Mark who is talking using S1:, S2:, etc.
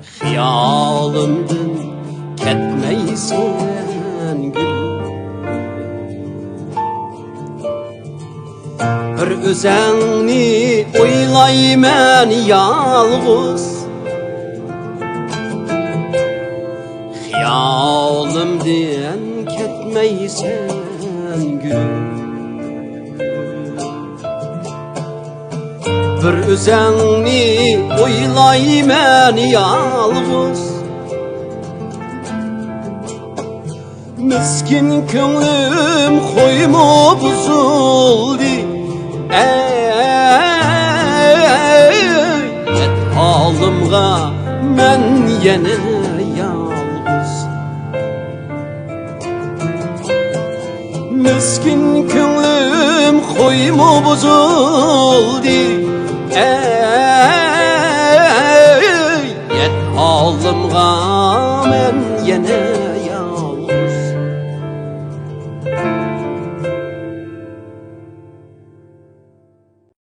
S1: Xiyalımdan ketmeysen gül. Bir özengni oylayman yalğız, Xiyalımdan ketmeysen gül. Bir özengni oylayman yalğız, Miskin könglim koyma buzuldi. Yet halımga men yine yalğız. Miskin könglim koyma buzuldi. Yet halımga men yine